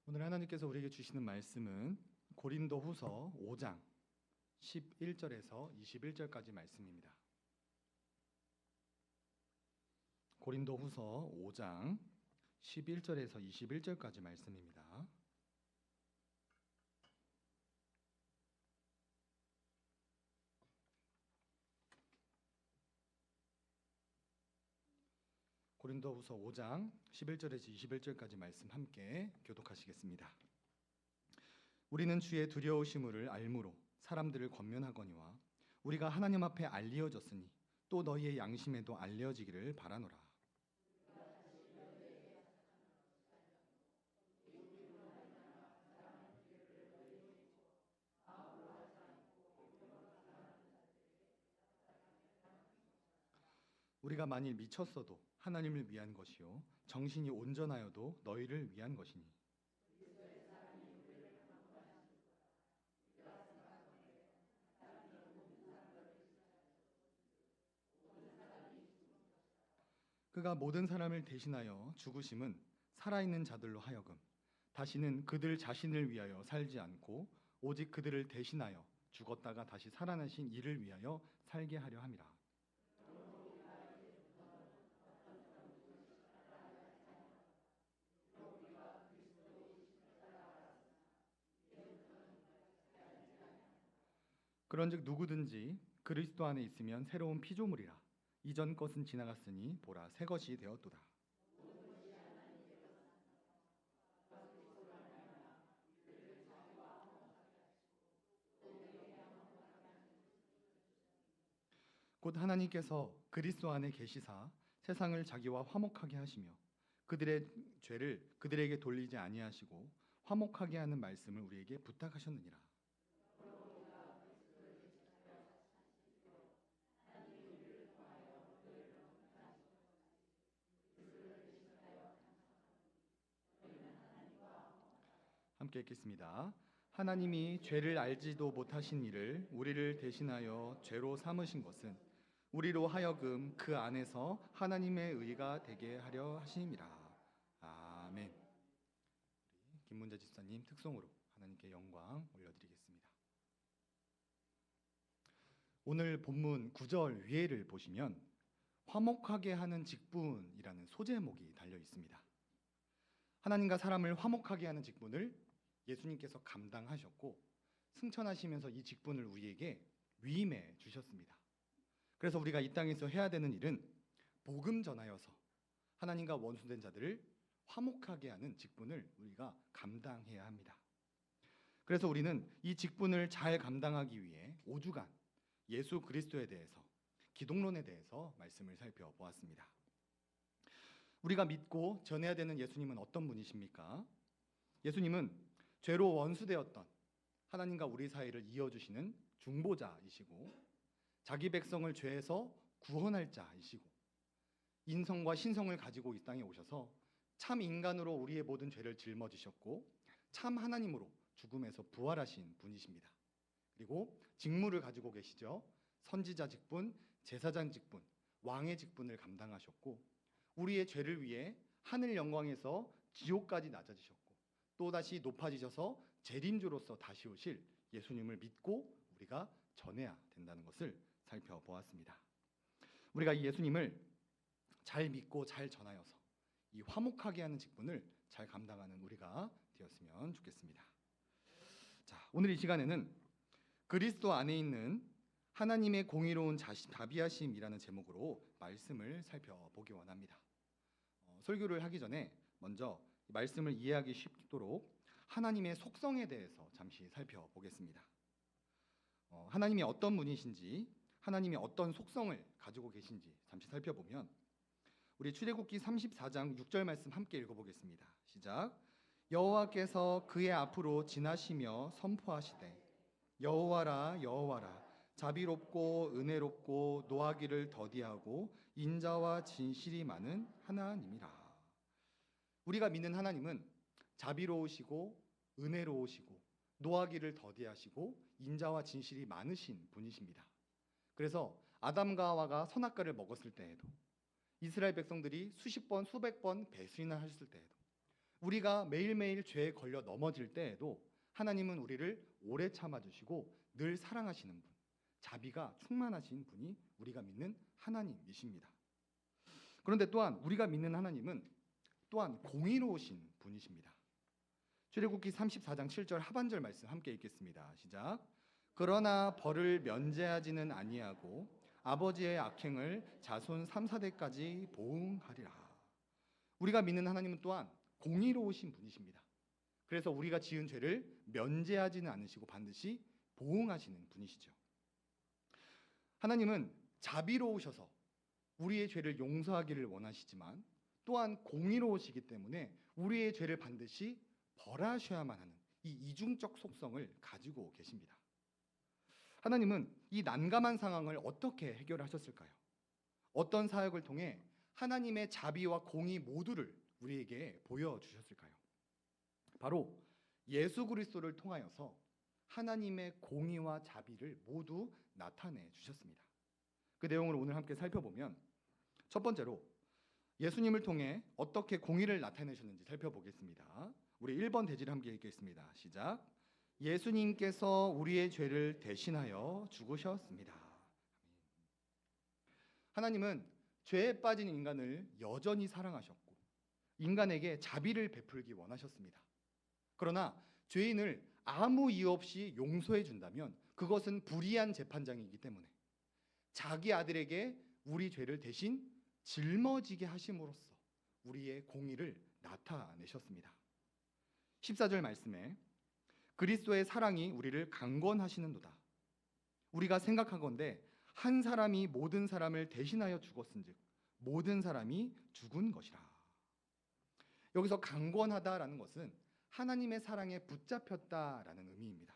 오늘 하나님께서 우리에게 주시는 말씀은 고린도후서 5장 11절에서 21절까지 말씀입니다. 고린도후서 5장 11절에서 21절까지 말씀입니다. 고린도후서 5장 11절에서 21절까지 말씀 함께 교독하시겠습니다. 우리는 주의 두려우심을 알므로 사람들을 권면하거니와 우리가 하나님 앞에 알리어졌으니 또 너희의 양심에도 알려지기를 바라노라. 우리가 만일 미쳤어도 하나님을 위한 것이요 정신이 온전하여도 너희를 위한 것이니 그가 모든 사람을 대신하여 죽으심은 살아있는 자들로 하여금 다시는 그들 자신을 위하여 살지 않고 오직 그들을 대신하여 죽었다가 다시 살아나신 이를 위하여 살게 하려 함이라. 그런즉 누구든지 그리스도 안에 있으면 새로운 피조물이라. 이전 것은 지나갔으니 보라 새 것이 되었도다. 곧 하나님께서 그리스도 안에 계시사 세상을 자기와 화목하게 하시며 그들의 죄를 그들에게 돌리지 아니하시고 화목하게 하는 말씀을 우리에게 부탁하셨느니라. 함께 읽겠습니다. 하나님이 죄를 알지도 못하신 이를 우리를 대신하여 죄로 삼으신 것은 우리로 하여금 그 안에서 하나님의 의가 되게 하려 하심이라. 아멘. 우리 김문재 집사님 특송으로 하나님께 영광 올려드리겠습니다. 오늘 본문 9절 위에를 보시면 화목하게 하는 직분이라는 소제목이 달려 있습니다. 하나님과 사람을 화목하게 하는 직분을 예수님께서 감당하셨고 승천하시면서 이 직분을 우리에게 위임해 주셨습니다. 그래서 우리가 이 땅에서 해야 되는 일은 복음 전하여서 하나님과 원수된 자들을 화목하게 하는 직분을 우리가 감당해야 합니다. 그래서 우리는 이 직분을 잘 감당하기 위해 5주간 예수 그리스도에 대해서 기독론에 대해서 말씀을 살펴보았습니다. 우리가 믿고 전해야 되는 예수님은 어떤 분이십니까? 예수님은 죄로 원수되었던 하나님과 우리 사이를 이어주시는 중보자이시고 자기 백성을 죄에서 구원할 자이시고 인성과 신성을 가지고 이 땅에 오셔서 참 인간으로 우리의 모든 죄를 짊어지셨고 참 하나님으로 죽음에서 부활하신 분이십니다. 그리고 직무를 가지고 계시죠. 선지자 직분, 제사장 직분, 왕의 직분을 감당하셨고 우리의 죄를 위해 하늘 영광에서 지옥까지 낮아지셨고 또다시 높아지셔서 재림주로서 다시 오실 예수님을 믿고 우리가 전해야 된다는 것을 살펴보았습니다. 우리가 이 예수님을 잘 믿고 잘 전하여서 이 화목하게 하는 직분을 잘 감당하는 우리가 되었으면 좋겠습니다. 자, 오늘 이 시간에는 그리스도 안에 있는 하나님의 공의로운 자비하심이라는 제목으로 말씀을 살펴보기 원합니다. 설교를 하기 전에 먼저 말씀을 이해하기 쉽도록 하나님의 속성에 대해서 잠시 살펴보겠습니다. 하나님이 어떤 분이신지, 하나님이 어떤 속성을 가지고 계신지 잠시 살펴보면 우리 출애굽기 34장 6절 말씀 함께 읽어보겠습니다. 시작. 여호와께서 그의 앞으로 지나시며 선포하시되 여호와라 여호와라 자비롭고 은혜롭고 노하기를 더디하고 인자와 진실이 많은 하나님이라. 우리가 믿는 하나님은 자비로우시고 은혜로우시고 노하기를 더디하시고 인자와 진실이 많으신 분이십니다. 그래서 아담과 하와가 선악과를 먹었을 때에도 이스라엘 백성들이 수십 번 수백 번 배신을 하셨을 때에도 우리가 매일매일 죄에 걸려 넘어질 때에도 하나님은 우리를 오래 참아주시고 늘 사랑하시는 분, 자비가 충만하신 분이 우리가 믿는 하나님이십니다. 그런데 또한 우리가 믿는 하나님은 또한 공의로우신 분이십니다. 출애굽기 34장 7절 하반절 말씀 함께 읽겠습니다. 시작. 그러나 벌을 면제하지는 아니하고 아버지의 악행을 자손 3, 4대까지 보응하리라. 우리가 믿는 하나님은 또한 공의로우신 분이십니다. 그래서 우리가 지은 죄를 면제하지는 않으시고 반드시 보응하시는 분이시죠. 하나님은 자비로우셔서 우리의 죄를 용서하기를 원하시지만 또한 공의로우시기 때문에 우리의 죄를 반드시 벌하셔야만 하는 이 이중적 속성을 가지고 계십니다. 하나님은 이 난감한 상황을 어떻게 해결하셨을까요? 어떤 사역을 통해 하나님의 자비와 공의 모두를 우리에게 보여주셨을까요? 바로 예수 그리스도를 통하여서 하나님의 공의와 자비를 모두 나타내 주셨습니다. 그 내용을 오늘 함께 살펴보면 첫 번째로 예수님을 통해 어떻게 공의를 나타내셨는지 살펴보겠습니다. 우리 1번 대지를 함께 읽겠습니다. 시작. 예수님께서 우리의 죄를 대신하여 죽으셨습니다. 하나님은 죄에 빠진 인간을 여전히 사랑하셨고 인간에게 자비를 베풀기 원하셨습니다. 그러나 죄인을 아무 이유 없이 용서해 준다면 그것은 불의한 재판장이기 때문에 자기 아들에게 우리 죄를 대신 짊어지게 하심으로써 우리의 공의를 나타내셨습니다. 14절 말씀에 그리스도의 사랑이 우리를 강권하시는도다. 우리가 생각하건대 한 사람이 모든 사람을 대신하여 죽었은즉 모든 사람이 죽은 것이라. 여기서 강권하다라는 것은 하나님의 사랑에 붙잡혔다라는 의미입니다.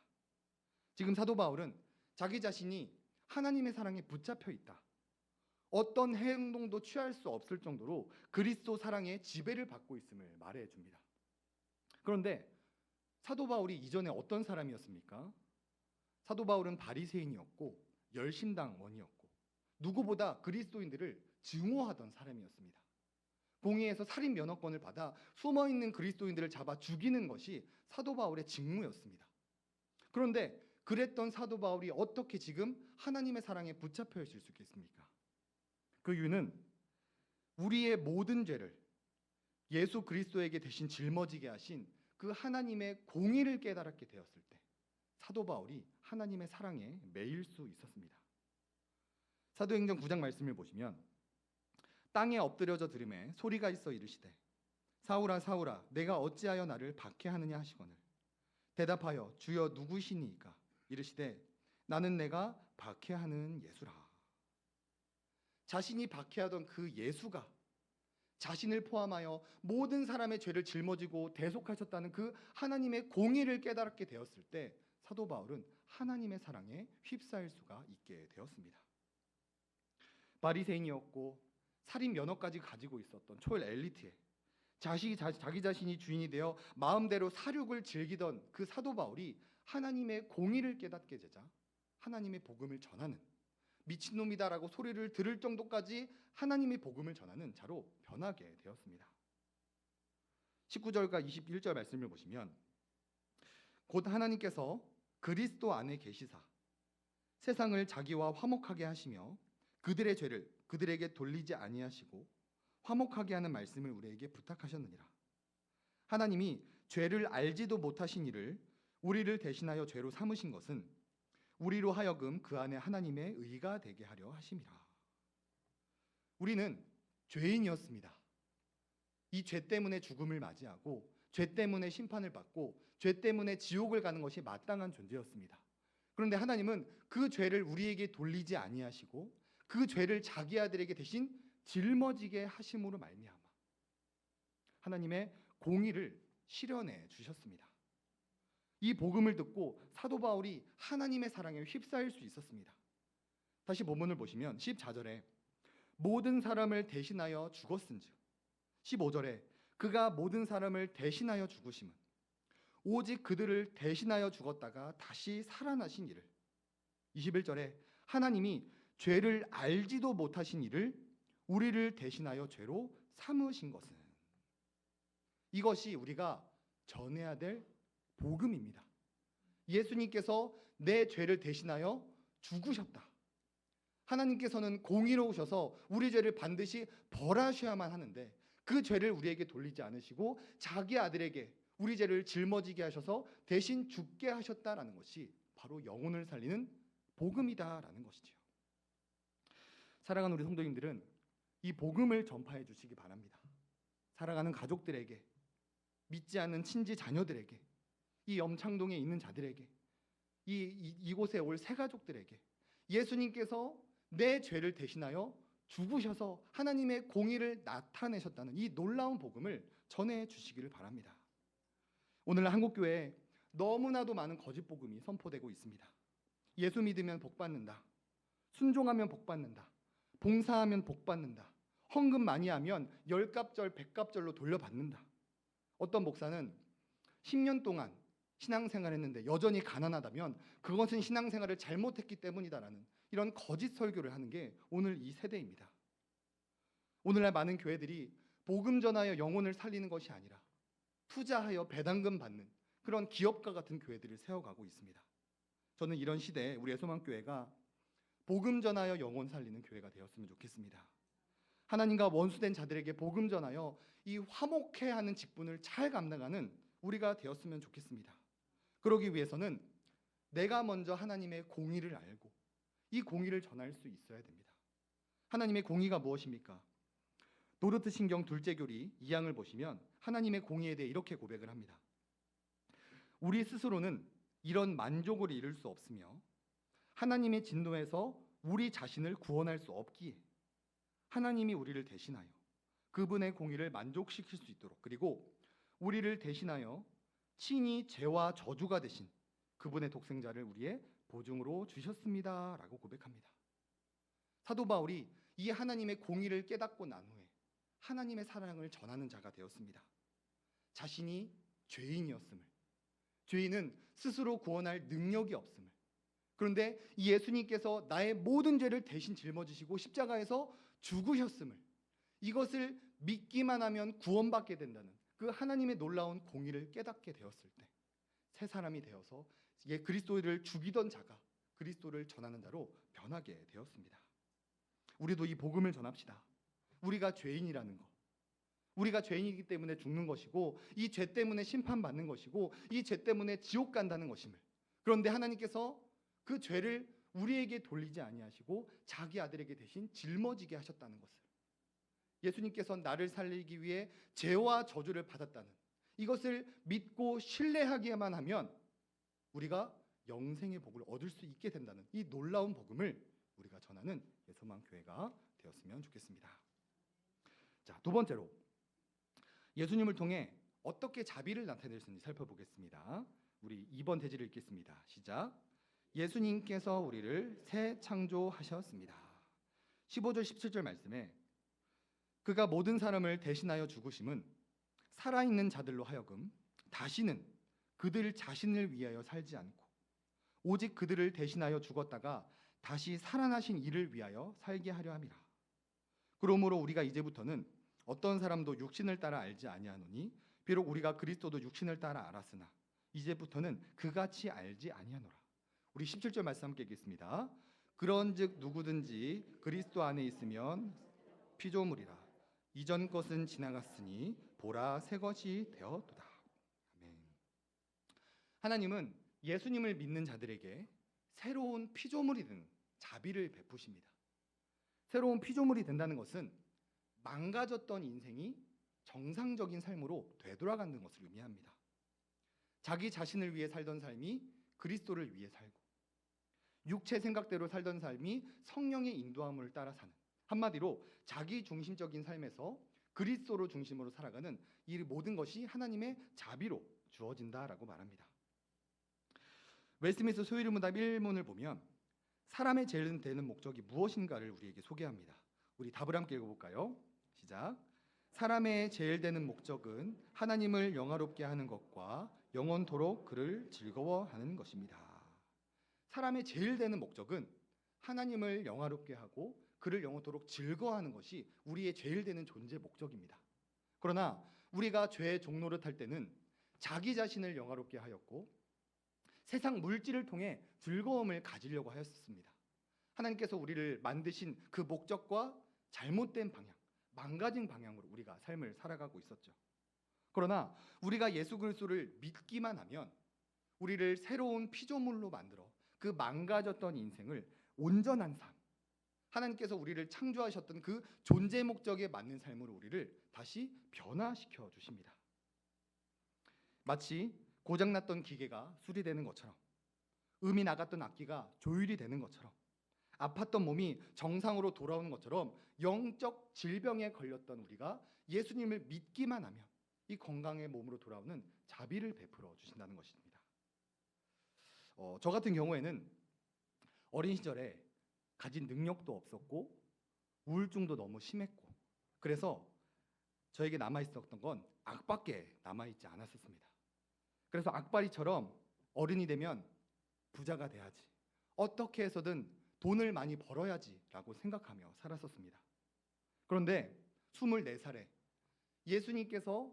지금 사도 바울은 자기 자신이 하나님의 사랑에 붙잡혀 있다. 어떤 행동도 취할 수 없을 정도로 그리스도 사랑의 지배를 받고 있음을 말해 줍니다. 그런데 사도 바울이 이전에 어떤 사람이었습니까? 사도 바울은 바리새인이었고 열심당원이었고 누구보다 그리스도인들을 증오하던 사람이었습니다. 공의에서 살인 면허권을 받아 숨어있는 그리스도인들을 잡아 죽이는 것이 사도 바울의 직무였습니다. 그런데 그랬던 사도 바울이 어떻게 지금 하나님의 사랑에 붙잡혀 있을 수 있겠습니까? 그 이유는 우리의 모든 죄를 예수 그리스도에게 대신 짊어지게 하신 그 하나님의 공의를 깨달았게 되었을 때 사도 바울이 하나님의 사랑에 매일 수 있었습니다. 사도행전 9장 말씀을 보시면 땅에 엎드려져 들음에 소리가 있어 이르시되 사울아 사울아 내가 어찌하여 나를 박해하느냐 하시거늘 대답하여 주여 누구시니이까 이르시되 나는 내가 박해하는 예수라. 자신이 박해하던 그 예수가 자신을 포함하여 모든 사람의 죄를 짊어지고 대속하셨다는 그 하나님의 공의를 깨달았게 되었을 때 사도 바울은 하나님의 사랑에 휩싸일 수가 있게 되었습니다. 바리새인이었고 살인 면허까지 가지고 있었던 초엘 엘리트에 자기 자신이 주인이 되어 마음대로 사륙을 즐기던 그 사도 바울이 하나님의 공의를 깨닫게 되자 하나님의 복음을 전하는 미친놈이다라고 소리를 들을 정도까지 하나님의 복음을 전하는 자로 변하게 되었습니다. 19절과 21절 말씀을 보시면 곧 하나님께서 그리스도 안에 계시사 세상을 자기와 화목하게 하시며 그들의 죄를 그들에게 돌리지 아니하시고 화목하게 하는 말씀을 우리에게 부탁하셨느니라. 하나님이 죄를 알지도 못하신 이를 우리를 대신하여 죄로 삼으신 것은 우리로 하여금 그 안에 하나님의 의가 되게 하려 하심이라. 우리는 죄인이었습니다. 이 죄 때문에 죽음을 맞이하고 죄 때문에 심판을 받고 죄 때문에 지옥을 가는 것이 마땅한 존재였습니다. 그런데 하나님은 그 죄를 우리에게 돌리지 아니하시고 그 죄를 자기 아들에게 대신 짊어지게 하심으로 말미암아 하나님의 공의를 실현해 주셨습니다. 이 복음을 듣고 사도 바울이 하나님의 사랑에 휩싸일 수 있었습니다. 다시 본문을 보시면 14절에 모든 사람을 대신하여 죽었은즉 15절에 그가 모든 사람을 대신하여 죽으심은 오직 그들을 대신하여 죽었다가 다시 살아나신 이를 21절에 하나님이 죄를 알지도 못하신 이를 우리를 대신하여 죄로 삼으신 것은 이것이 우리가 전해야 될 복음입니다. 예수님께서 내 죄를 대신하여 죽으셨다. 하나님께서는 공의로우셔서 우리 죄를 반드시 벌하셔야만 하는데 그 죄를 우리에게 돌리지 않으시고 자기 아들에게 우리 죄를 짊어지게 하셔서 대신 죽게 하셨다라는 것이 바로 영혼을 살리는 복음이다라는 것이지요. 사랑하는 우리 성도님들은 이 복음을 전파해 주시기 바랍니다. 사랑하는 가족들에게, 믿지 않는 친지 자녀들에게, 이 염창동에 있는 자들에게, 이곳에 올 새가족들에게 예수님께서 내 죄를 대신하여 죽으셔서 하나님의 공의를 나타내셨다는 이 놀라운 복음을 전해 주시기를 바랍니다. 오늘 한국교회에 너무나도 많은 거짓 복음이 선포되고 있습니다. 예수 믿으면 복 받는다. 순종하면 복 받는다. 봉사하면 복 받는다. 헌금 많이 하면 10갑절, 100갑절로 돌려받는다. 어떤 목사는 10년 동안 신앙생활했는데 여전히 가난하다면 그것은 신앙생활을 잘못했기 때문이다라는 이런 거짓 설교를 하는 게 오늘 이 세대입니다. 오늘날 많은 교회들이 복음 전하여 영혼을 살리는 것이 아니라 투자하여 배당금 받는 그런 기업가 같은 교회들을 세워가고 있습니다. 저는 이런 시대에 우리 애소망교회가 복음 전하여 영혼 살리는 교회가 되었으면 좋겠습니다. 하나님과 원수된 자들에게 복음 전하여 이 화목해하는 직분을 잘 감당하는 우리가 되었으면 좋겠습니다. 그러기 위해서는 내가 먼저 하나님의 공의를 알고 이 공의를 전할 수 있어야 됩니다. 하나님의 공의가 무엇입니까? 노르트 신경 둘째 교리 2장을 보시면 하나님의 공의에 대해 이렇게 고백을 합니다. 우리 스스로는 이런 만족을 이룰 수 없으며 하나님의 진노에서 우리 자신을 구원할 수 없기에 하나님이 우리를 대신하여 그분의 공의를 만족시킬 수 있도록 그리고 우리를 대신하여 친히 죄와 저주가 되신 그분의 독생자를 우리의 보증으로 주셨습니다 라고 고백합니다. 사도 바울이 이 하나님의 공의를 깨닫고 난 후에 하나님의 사랑을 전하는 자가 되었습니다. 자신이 죄인이었음을, 죄인은 스스로 구원할 능력이 없음을, 그런데 이 예수님께서 나의 모든 죄를 대신 짊어지시고 십자가에서 죽으셨음을, 이것을 믿기만 하면 구원받게 된다는 그 하나님의 놀라운 공의를 깨닫게 되었을 때 새 사람이 되어서 그리스도를 죽이던 자가 그리스도를 전하는 자로 변하게 되었습니다. 우리도 이 복음을 전합시다. 우리가 죄인이라는 것, 우리가 죄인이기 때문에 죽는 것이고 이 죄 때문에 심판받는 것이고 이 죄 때문에 지옥 간다는 것임을, 그런데 하나님께서 그 죄를 우리에게 돌리지 아니하시고 자기 아들에게 대신 짊어지게 하셨다는 것을, 예수님께서 나를 살리기 위해 죄와 저주를 받았다는 이것을 믿고 신뢰하기만 하면 우리가 영생의 복을 얻을 수 있게 된다는 이 놀라운 복음을 우리가 전하는 예소망교회가 되었으면 좋겠습니다. 자, 두 번째로 예수님을 통해 어떻게 자비를 나타낼 수 있는지 살펴보겠습니다. 우리 2번 대지를 읽겠습니다. 시작. 예수님께서 우리를 새 창조하셨습니다. 15절 17절 말씀에 그가 모든 사람을 대신하여 죽으심은 살아있는 자들로 하여금 다시는 그들 자신을 위하여 살지 않고 오직 그들을 대신하여 죽었다가 다시 살아나신 이를 위하여 살게 하려 함이라. 그러므로 우리가 이제부터는 어떤 사람도 육신을 따라 알지 아니하노니 비록 우리가 그리스도도 육신을 따라 알았으나 이제부터는 그같이 알지 아니하노라. 우리 17절 말씀 함께 읽겠습니다. 그런즉 누구든지 그리스도 안에 있으면 피조물이라. 이전 것은 지나갔으니 보라 새 것이 되었도다. 아멘. 하나님은 예수님을 믿는 자들에게 새로운 피조물이 된 자비를 베푸십니다. 새로운 피조물이 된다는 것은 망가졌던 인생이 정상적인 삶으로 되돌아가는 것을 의미합니다. 자기 자신을 위해 살던 삶이 그리스도를 위해 살고 육체 생각대로 살던 삶이 성령의 인도함을 따라 사는, 한마디로 자기 중심적인 삶에서 그리스도로 중심으로 살아가는 이 모든 것이 하나님의 자비로 주어진다라고 말합니다. 웨스트민스터 소유문답 1문을 보면 사람의 제일 되는 목적이 무엇인가를 우리에게 소개합니다. 우리 답을 함께 읽어볼까요? 시작. 사람의 제일 되는 목적은 하나님을 영화롭게 하는 것과 영원토록 그를 즐거워하는 것입니다. 사람의 제일 되는 목적은 하나님을 영화롭게 하고 그를 영원토록 즐거워하는 것이 우리의 제일 되는 존재 목적입니다. 그러나 우리가 죄의 종노릇할 때는 자기 자신을 영화롭게 하였고 세상 물질을 통해 즐거움을 가지려고 하였습니다. 하나님께서 우리를 만드신 그 목적과 잘못된 방향, 망가진 방향으로 우리가 삶을 살아가고 있었죠. 그러나 우리가 예수 그리스도를 믿기만 하면 우리를 새로운 피조물로 만들어 그 망가졌던 인생을 온전한 삶, 하나님께서 우리를 창조하셨던 그 존재 목적에 맞는 삶으로 우리를 다시 변화시켜 주십니다. 마치 고장났던 기계가 수리되는 것처럼, 음이 나갔던 악기가 조율이 되는 것처럼, 아팠던 몸이 정상으로 돌아오는 것처럼 영적 질병에 걸렸던 우리가 예수님을 믿기만 하면 이 건강의 몸으로 돌아오는 자비를 베풀어 주신다는 것입니다. 저 같은 경우에는 어린 시절에 가진 능력도 없었고 우울증도 너무 심했고, 그래서 저에게 남아있었던 건 악밖에 남아있지 않았었습니다. 그래서 악바리처럼 어른이 되면 부자가 돼야지, 어떻게 해서든 돈을 많이 벌어야지 라고 생각하며 살았었습니다. 그런데 24살에 예수님께서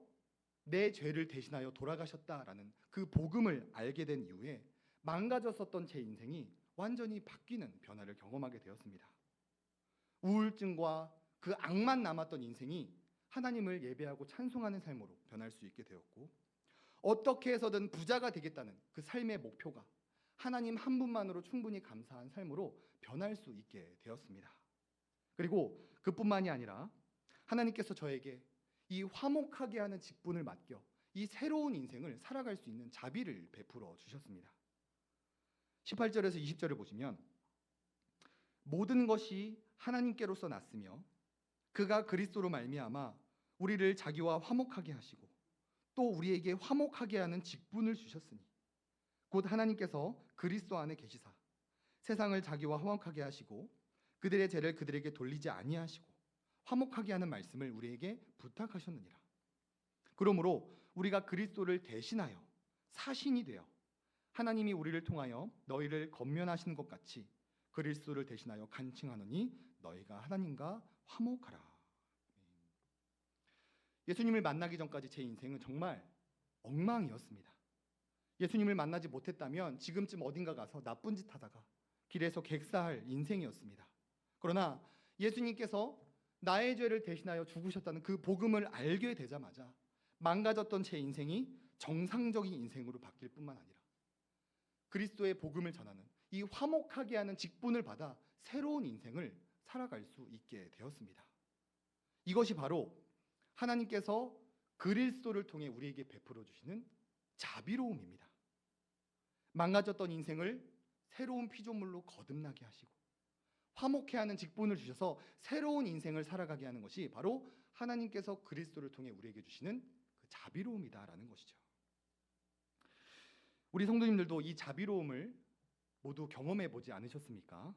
내 죄를 대신하여 돌아가셨다라는 그 복음을 알게 된 이후에 망가졌었던 제 인생이 완전히 바뀌는 변화를 경험하게 되었습니다. 우울증과 그 악만 남았던 인생이 하나님을 예배하고 찬송하는 삶으로 변할 수 있게 되었고, 어떻게 해서든 부자가 되겠다는 그 삶의 목표가 하나님 한 분만으로 충분히 감사한 삶으로 변할 수 있게 되었습니다. 그리고 그뿐만이 아니라 하나님께서 저에게 이 화목하게 하는 직분을 맡겨 이 새로운 인생을 살아갈 수 있는 자비를 베풀어 주셨습니다. 18절에서 20절을 보시면 모든 것이 하나님께로서 났으며 그가 그리스도로 말미암아 우리를 자기와 화목하게 하시고 또 우리에게 화목하게 하는 직분을 주셨으니 곧 하나님께서 그리스도 안에 계시사 세상을 자기와 화목하게 하시고 그들의 죄를 그들에게 돌리지 아니하시고 화목하게 하는 말씀을 우리에게 부탁하셨느니라. 그러므로 우리가 그리스도를 대신하여 사신이 되어 하나님이 우리를 통하여 너희를 권면하시는 것 같이 그리스도를 대신하여 간증하노니 너희가 하나님과 화목하라. 예수님을 만나기 전까지 제 인생은 정말 엉망이었습니다. 예수님을 만나지 못했다면 지금쯤 어딘가 가서 나쁜 짓 하다가 길에서 객사할 인생이었습니다. 그러나 예수님께서 나의 죄를 대신하여 죽으셨다는 그 복음을 알게 되자마자 망가졌던 제 인생이 정상적인 인생으로 바뀔 뿐만 아니라 그리스도의 복음을 전하는 이 화목하게 하는 직분을 받아 새로운 인생을 살아갈 수 있게 되었습니다. 이것이 바로 하나님께서 그리스도를 통해 우리에게 베풀어 주시는 자비로움입니다. 망가졌던 인생을 새로운 피조물로 거듭나게 하시고 화목해 하는 직분을 주셔서 새로운 인생을 살아가게 하는 것이 바로 하나님께서 그리스도를 통해 우리에게 주시는 그 자비로움이다라는 것이죠. 우리 성도님들도 이 자비로움을 모두 경험해 보지 않으셨습니까?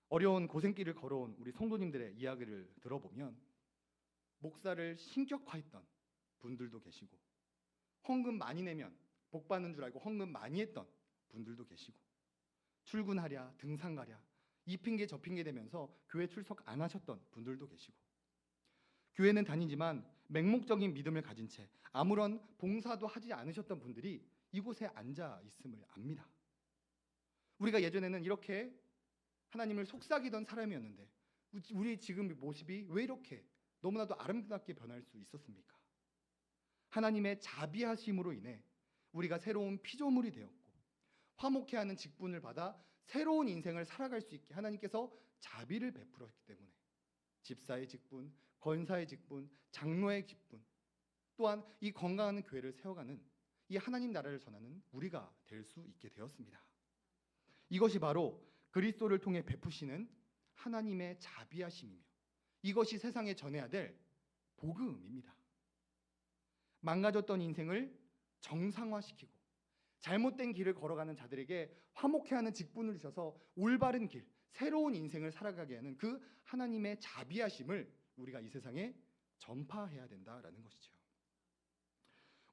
어려운 고생길을 걸어온 우리 성도님들의 이야기를 들어보면 목사를 신격화했던 분들도 계시고, 헌금 많이 내면 복 받는 줄 알고 헌금 많이 했던 분들도 계시고, 출근하랴 등산 가랴 이 핑계 저 핑계 대면서 교회 출석 안 하셨던 분들도 계시고, 교회는 다니지만 맹목적인 믿음을 가진 채 아무런 봉사도 하지 않으셨던 분들이 이곳에 앉아 있음을 압니다. 우리가 예전에는 이렇게 하나님을 속삭이던 사람이었는데 우리 지금 모습이 왜 이렇게 너무나도 아름답게 변할 수 있었습니까? 하나님의 자비하심으로 인해 우리가 새로운 피조물이 되었고 화목해 하는 직분을 받아 새로운 인생을 살아갈 수 있게 하나님께서 자비를 베풀었기 때문에 집사의 직분, 권사의 직분, 장로의 직분, 또한 이 건강한 교회를 세워가는 이 하나님 나라를 전하는 우리가 될 수 있게 되었습니다. 이것이 바로 그리스도를 통해 베푸시는 하나님의 자비하심이며 이것이 세상에 전해야 될 복음입니다. 망가졌던 인생을 정상화시키고 잘못된 길을 걸어가는 자들에게 화목해하는 직분을 주셔서 올바른 길, 새로운 인생을 살아가게 하는 그 하나님의 자비하심을 우리가 이 세상에 전파해야 된다라는 것이죠.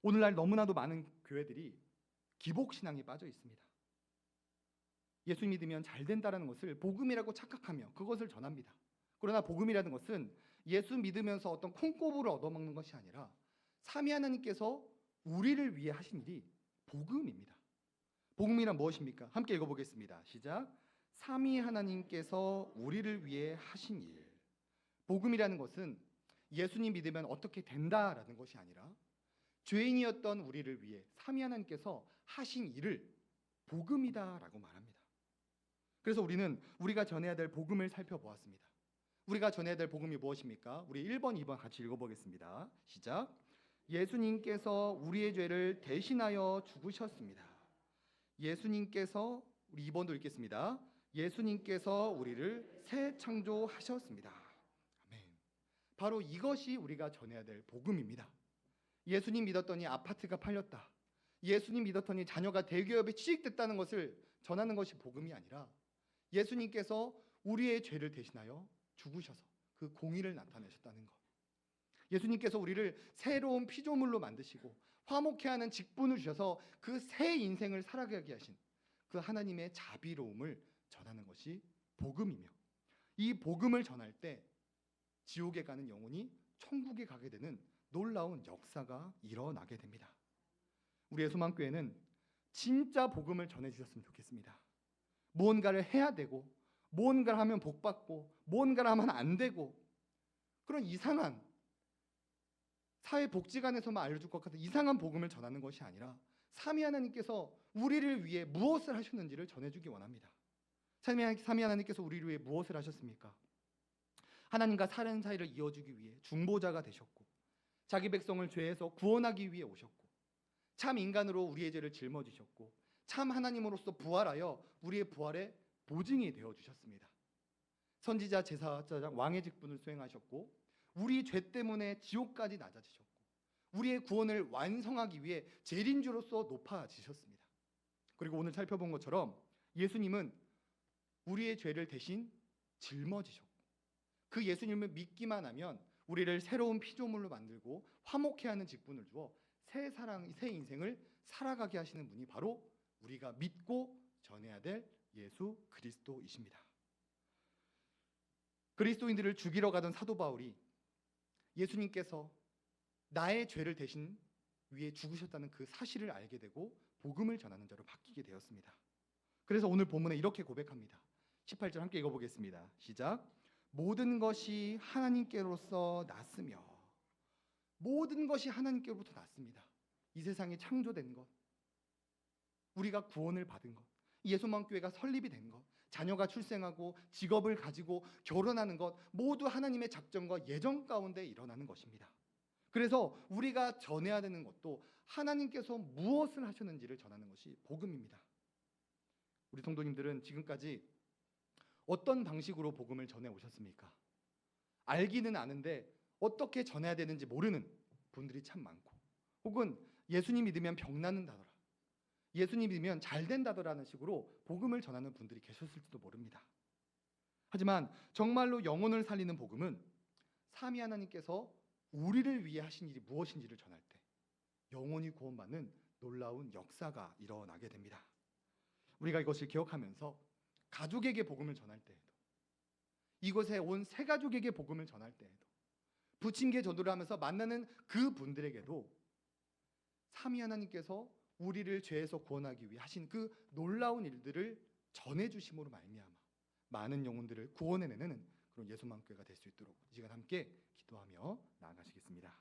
오늘날 너무나도 많은 교회들이 기복신앙에 빠져 있습니다. 예수 믿으면 잘 된다라는 것을 복음이라고 착각하며 그것을 전합니다. 그러나 복음이라는 것은 예수 믿으면서 어떤 콩고부를 얻어먹는 것이 아니라 삼위 하나님께서 우리를 위해 하신 일이 복음입니다. 복음이란 무엇입니까? 함께 읽어보겠습니다. 시작. 삼위 하나님께서 우리를 위해 하신 일. 복음이라는 것은 예수님 믿으면 어떻게 된다라는 것이 아니라 죄인이었던 우리를 위해 삼위 하나님께서 하신 일을 복음이다라고 말합니다. 그래서 우리는 우리가 전해야 될 복음을 살펴보았습니다. 우리가 전해야 될 복음이 무엇입니까? 우리 1번, 2번 같이 읽어보겠습니다. 시작. 예수님께서 우리의 죄를 대신하여 죽으셨습니다. 예수님께서, 우리 2번도 읽겠습니다. 예수님께서 우리를 새 창조하셨습니다. 아멘. 바로 이것이 우리가 전해야 될 복음입니다. 예수님 믿었더니 아파트가 팔렸다. 예수님 믿었더니 자녀가 대기업에 취직됐다는 것을 전하는 것이 복음이 아니라 예수님께서 우리의 죄를 대신하여 죽으셔서 그 공의를 나타내셨다는 것. 예수님께서 우리를 새로운 피조물로 만드시고 화목해 하는 직분을 주셔서 그 새 인생을 살아가게 하신 그 하나님의 자비로움을 전하는 것이 복음이며, 이 복음을 전할 때 지옥에 가는 영혼이 천국에 가게 되는 놀라운 역사가 일어나게 됩니다. 우리의 소망교회는 진짜 복음을 전해주셨으면 좋겠습니다. 무언가를 해야 되고, 무언가를 하면 복받고, 무언가를 하면 안 되고, 그런 이상한 사회복지관에서만 알려줄 것 같은 이상한 복음을 전하는 것이 아니라 삼위 하나님께서 우리를 위해 무엇을 하셨는지를 전해주기 원합니다. 삼위 하나님께서 우리를 위해 무엇을 하셨습니까? 하나님과 사는 사이를 이어주기 위해 중보자가 되셨고, 자기 백성을 죄에서 구원하기 위해 오셨고, 참 인간으로 우리의 죄를 짊어지셨고, 참 하나님으로서 부활하여 우리의 부활의 보증이 되어주셨습니다. 선지자, 제사장, 왕의 직분을 수행하셨고, 우리 죄 때문에 지옥까지 낮아지셨고, 우리의 구원을 완성하기 위해 재림주로서 높아지셨습니다. 그리고 오늘 살펴본 것처럼 예수님은 우리의 죄를 대신 짊어지셨고, 그 예수님을 믿기만 하면 우리를 새로운 피조물로 만들고 화목해 하는 직분을 주어 새 인생을 살아가게 하시는 분이 바로 우리가 믿고 전해야 될 예수 그리스도이십니다. 그리스도인들을 죽이러 가던 사도 바울이 예수님께서 나의 죄를 대신 위해 죽으셨다는 그 사실을 알게 되고 복음을 전하는 자로 바뀌게 되었습니다. 그래서 오늘 본문에 이렇게 고백합니다. 18절 함께 읽어보겠습니다. 시작. 모든 것이 하나님께로서 났으며, 모든 것이 하나님께로부터 났습니다. 이 세상이 창조된 것, 우리가 구원을 받은 것, 예수만교회가 설립이 된 것, 자녀가 출생하고 직업을 가지고 결혼하는 것, 모두 하나님의 작정과 예정 가운데 일어나는 것입니다. 그래서 우리가 전해야 되는 것도 하나님께서 무엇을 하셨는지를 전하는 것이 복음입니다. 우리 성도님들은 지금까지 어떤 방식으로 복음을 전해 오셨습니까? 알기는 아는데 어떻게 전해야 되는지 모르는 분들이 참 많고, 혹은 예수님 믿으면 병 낫는다더라, 예수님 믿으면 잘 된다더라는 식으로 복음을 전하는 분들이 계셨을지도 모릅니다. 하지만 정말로 영혼을 살리는 복음은 삼위 하나님께서 우리를 위해 하신 일이 무엇인지를 전할 때 영혼이 구원받는 놀라운 역사가 일어나게 됩니다. 우리가 이것을 기억하면서 가족에게 복음을 전할 때에도, 이곳에 온 새 가족에게 복음을 전할 때에도, 부침개 전도를 하면서 만나는 그 분들에게도 삼위 하나님께서 우리를 죄에서 구원하기 위해 하신 그 놀라운 일들을 전해주심으로 말미암아 많은 영혼들을 구원해내는 그런 예수만교회가 될 수 있도록 이 시간 함께 기도하며 나아가시겠습니다.